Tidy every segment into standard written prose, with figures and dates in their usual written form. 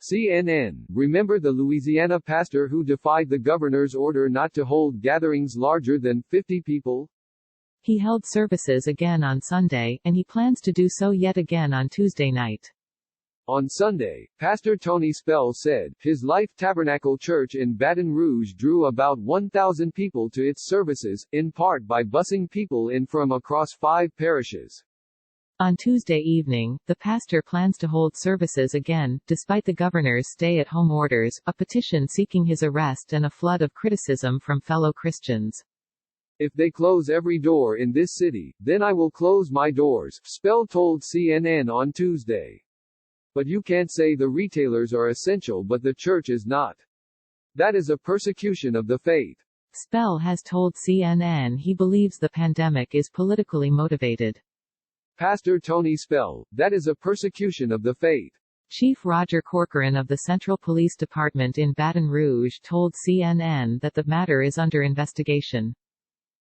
CNN, remember the Louisiana pastor who defied the governor's order not to hold gatherings larger than 50 people? He held services again on Sunday, and he plans to do so yet again on Tuesday night. On Sunday, Pastor Tony Spell said, his Life Tabernacle Church in Baton Rouge drew about 1,000 people to its services, in part by busing people in from across 5 parishes. On Tuesday evening, the pastor plans to hold services again, despite the governor's stay-at-home orders, a petition seeking his arrest and a flood of criticism from fellow Christians. If they close every door in this city, then I will close my doors, Spell told CNN on Tuesday. But you can't say the retailers are essential but the church is not. That is a persecution of the faith. Spell has told CNN he believes the pandemic is politically motivated. Pastor Tony Spell, that is a persecution of the faith. Chief Roger Corcoran of the Central Police Department in Baton Rouge told CNN that the matter is under investigation.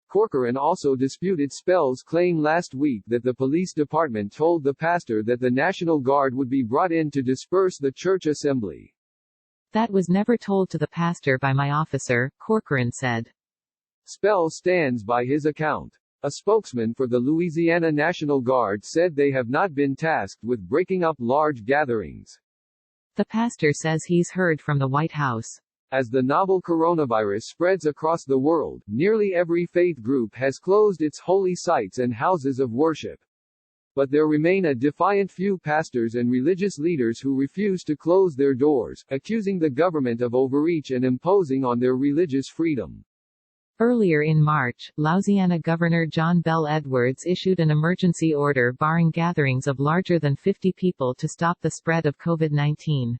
Corcoran also disputed Spell's claim last week that the police department told the pastor that the National Guard would be brought in to disperse the church assembly. That was never told to the pastor by my officer, Corcoran said. Spell stands by his account. A spokesman for the Louisiana National Guard said they have not been tasked with breaking up large gatherings. The pastor says he's heard from the White House. As the novel coronavirus spreads across the world, nearly every faith group has closed its holy sites and houses of worship. But there remain a defiant few pastors and religious leaders who refuse to close their doors, accusing the government of overreach and imposing on their religious freedom. Earlier in March, Louisiana Governor John Bel Edwards issued an emergency order barring gatherings of larger than 50 people to stop the spread of COVID-19.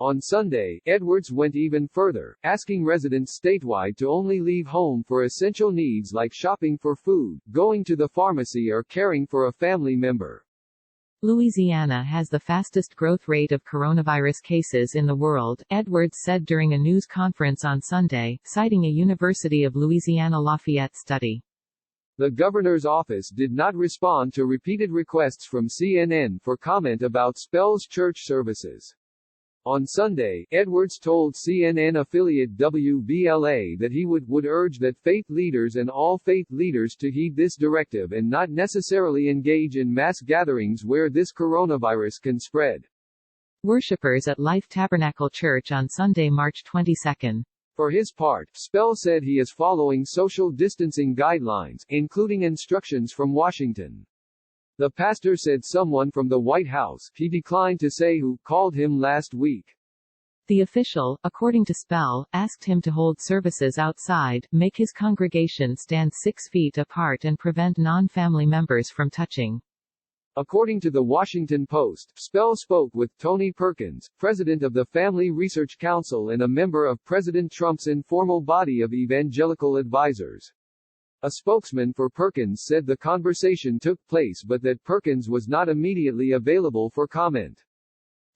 On Sunday, Edwards went even further, asking residents statewide to only leave home for essential needs like shopping for food, going to the pharmacy or caring for a family member. Louisiana has the fastest growth rate of coronavirus cases in the world, Edwards said during a news conference on Sunday, citing a University of Louisiana Lafayette study. The governor's office did not respond to repeated requests from CNN for comment about Spell's church services. On Sunday, Edwards told CNN affiliate WBLA that he would urge that faith leaders and all faith leaders to heed this directive and not necessarily engage in mass gatherings where this coronavirus can spread. Worshippers at Life Tabernacle Church on Sunday, March 22. For his part, Spell said he is following social distancing guidelines, including instructions from Washington. The pastor said someone from the White House, he declined to say who, called him last week. The official, according to Spell, asked him to hold services outside, make his congregation stand 6 feet apart and prevent non-family members from touching. According to the Washington Post, Spell spoke with Tony Perkins, president of the Family Research Council and a member of President Trump's informal body of evangelical advisors. A spokesman for Perkins said the conversation took place but that Perkins was not immediately available for comment.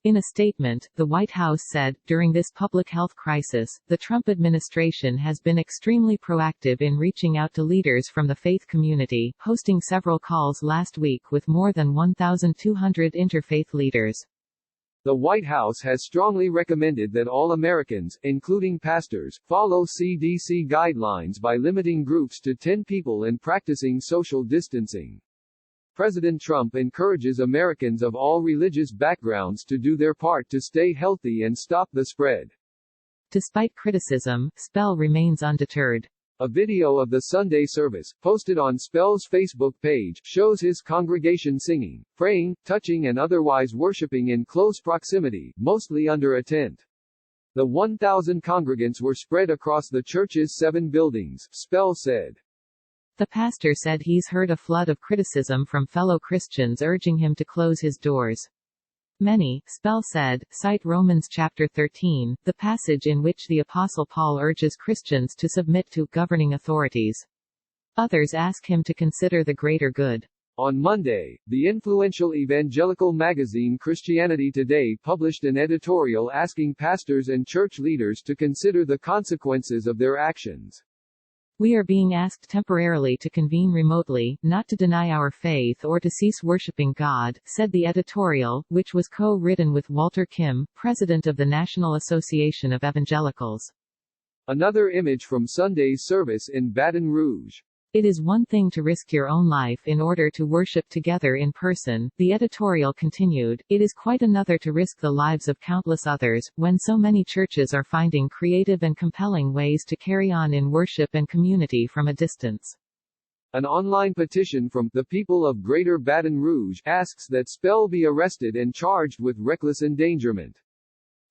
In a statement, the White House said, during this public health crisis, the Trump administration has been extremely proactive in reaching out to leaders from the faith community, hosting several calls last week with more than 1,200 interfaith leaders. The White House has strongly recommended that all Americans, including pastors, follow CDC guidelines by limiting groups to 10 people and practicing social distancing. President Trump encourages Americans of all religious backgrounds to do their part to stay healthy and stop the spread. Despite criticism, Spell remains undeterred. A video of the Sunday service, posted on Spell's Facebook page, shows his congregation singing, praying, touching and otherwise worshiping in close proximity, mostly under a tent. The 1,000 congregants were spread across the church's 7 buildings, Spell said. The pastor said he's heard a flood of criticism from fellow Christians urging him to close his doors. Many, Spell said, cite Romans chapter 13, the passage in which the Apostle Paul urges Christians to submit to governing authorities. Others ask him to consider the greater good. On Monday, the influential evangelical magazine Christianity Today published an editorial asking pastors and church leaders to consider the consequences of their actions. We are being asked temporarily to convene remotely, not to deny our faith or to cease worshiping God, said the editorial, which was co-written with Walter Kim, president of the National Association of Evangelicals. Another image from Sunday's service in Baton Rouge. It is one thing to risk your own life in order to worship together in person, the editorial continued. It is quite another to risk the lives of countless others, when so many churches are finding creative and compelling ways to carry on in worship and community from a distance. An online petition from the people of Greater Baton Rouge asks that Spell be arrested and charged with reckless endangerment.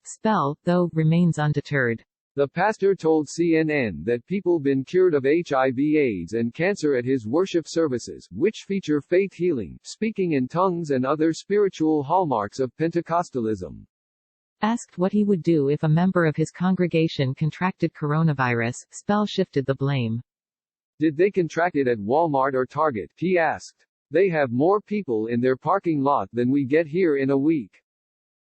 Spell, though, remains undeterred. The pastor told CNN that people been cured of HIV/AIDS and cancer at his worship services, which feature faith healing, speaking in tongues and other spiritual hallmarks of Pentecostalism. Asked what he would do if a member of his congregation contracted coronavirus, Spell shifted the blame. Did they contract it at Walmart or Target? He asked. They have more people in their parking lot than we get here in a week.